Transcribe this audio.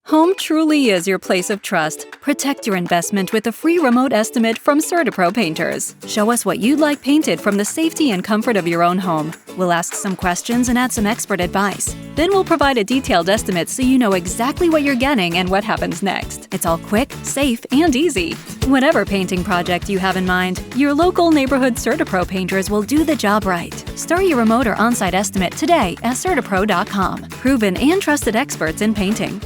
Home truly is your place of trust. Protect your investment with a free remote estimate from CertaPro Painters. Show us what you'd like painted from the safety and comfort of your own home. We'll ask some questions and add some expert advice. Then we'll provide a detailed estimate so you know exactly what you're getting and what happens next. It's all quick, safe, and easy. Whatever painting project you have in mind, your local neighborhood CertaPro Painters will do the job right. Start your remote or on-site estimate today at CertaPro.com. Proven and trusted experts in painting.